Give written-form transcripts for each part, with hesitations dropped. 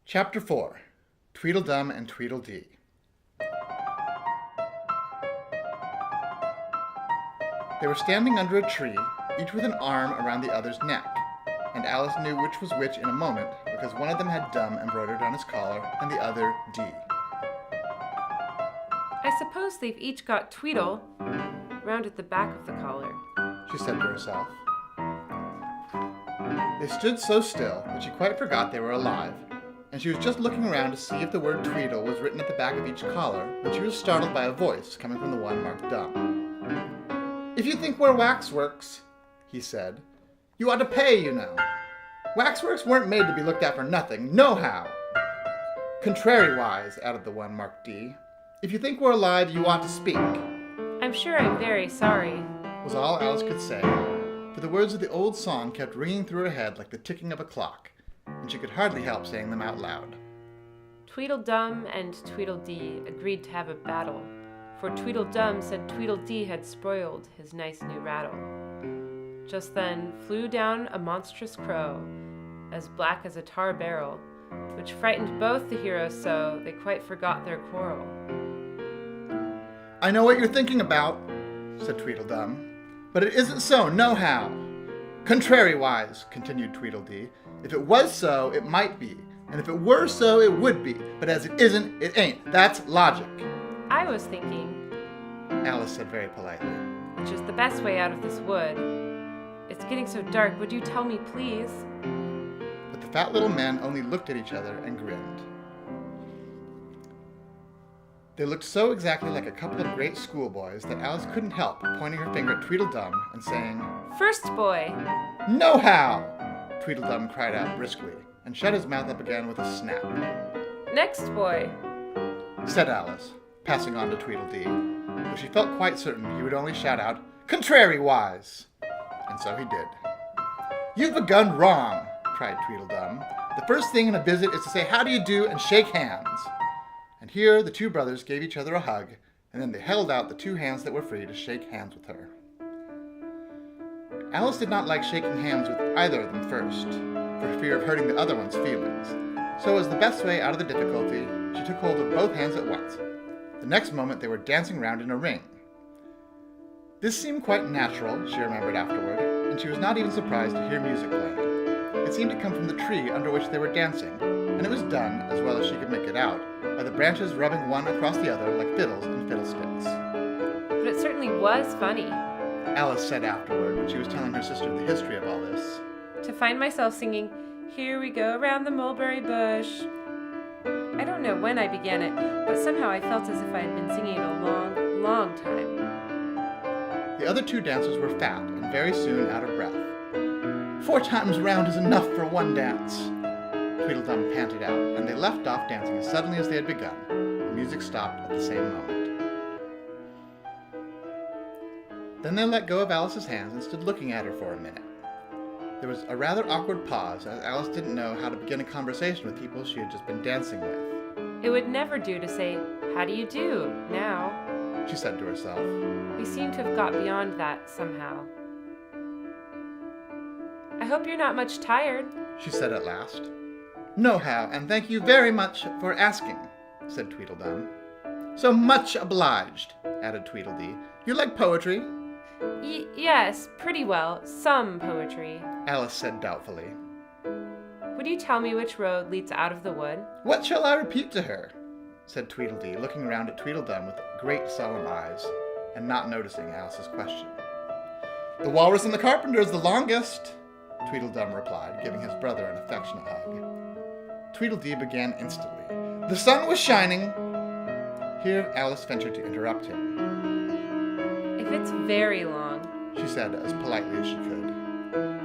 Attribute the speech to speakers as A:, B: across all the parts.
A: Chapter 4. Tweedledum and Tweedledee. They were standing under a tree, each with an arm around the other's neck, and Alice knew which was which in a moment, because one of them had Dum embroidered on his collar, and the other Dee.
B: I suppose they've each got Tweedle round at the back of the collar,
A: she said to herself. They stood so still that she quite forgot they were alive, and she was just looking around to see if the word Tweedle was written at the back of each collar when she was startled by a voice coming from the one marked Dum. "If you think we're waxworks," he said, "you ought to pay, you know. Waxworks weren't made to be looked at for nothing, nohow. Contrariwise," added the one marked D, "if you think we're alive, you ought to speak."
B: I'm sure I'm very sorry,
A: was all Alice could say, for the words of the old song kept ringing through her head like the ticking of a clock, and she could hardly help saying them out loud.
B: Tweedledum and Tweedledee agreed to have a battle, for Tweedledum said Tweedledee had spoiled his nice new rattle. Just then flew down a monstrous crow, as black as a tar barrel, which frightened both the heroes so they quite forgot their quarrel.
A: "I know what you're thinking about," said Tweedledum, "but it isn't so, nohow. Contrariwise," continued Tweedledee, "if it was so, it might be, and if it were so, it would be, but as it isn't, it ain't. That's logic."
B: I was thinking,
A: Alice said very politely,
B: which is the best way out of this wood. It's getting so dark, would you tell me, please?
A: But the fat little men only looked at each other and grinned. They looked so exactly like a couple of great schoolboys that Alice couldn't help pointing her finger at Tweedledum and saying,
B: "First boy!"
A: "Nohow!" Tweedledum cried out briskly, and shut his mouth up again with a snap.
B: "Next boy!"
A: said Alice, passing on to Tweedledee, but she felt quite certain he would only shout out, "Contrariwise!" And so he did. "You've begun wrong," cried Tweedledum. "The first thing in a visit is to say how do you do and shake hands." And here the two brothers gave each other a hug, and then they held out the two hands that were free to shake hands with her. Alice did not like shaking hands with either of them first, for fear of hurting the other one's feelings. So as the best way out of the difficulty, she took hold of both hands at once. The next moment they were dancing round in a ring. This seemed quite natural, she remembered afterward, and she was not even surprised to hear music playing. It seemed to come from the tree under which they were dancing, and it was done, as well as she could make it out, by the branches rubbing one across the other like fiddles and fiddlesticks.
B: But it certainly was funny,
A: Alice said afterward when she was telling her sister the history of all this,
B: to find myself singing, "Here we go around the mulberry bush." I don't know when I began it, but somehow I felt as if I had been singing it a long, long time.
A: The other two dancers were fat and very soon out of breath. "4 times round is enough for one dance," Tweedledum panted out, and they left off dancing as suddenly as they had begun. The music stopped at the same moment. Then they let go of Alice's hands and stood looking at her for a minute. There was a rather awkward pause, as Alice didn't know how to begin a conversation with people she had just been dancing with.
B: It would never do to say, "How do you do?" now.
A: She said to herself.
B: We seem to have got beyond that somehow. "I hope you're not much tired,"
A: she said at last. "Nohow, and thank you very much for asking," said Tweedledum. "So much obliged," added Tweedledee. "You like poetry?"
B: Yes, pretty well. Some poetry,"
A: Alice said doubtfully.
B: "Would you tell me which road leads out of the wood?"
A: "What shall I repeat to her?" said Tweedledee, looking around at Tweedledum with great solemn eyes, and not noticing Alice's question. "The Walrus and the Carpenter is the longest," Tweedledum replied, giving his brother an affectionate hug. Tweedledee began instantly. "The sun was shining—" Here Alice ventured to interrupt him.
B: "If it's very long,"
A: she said as politely as she could.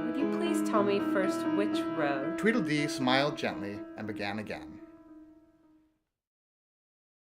B: "would you please tell me first which road?"
A: Tweedledee smiled gently and began again.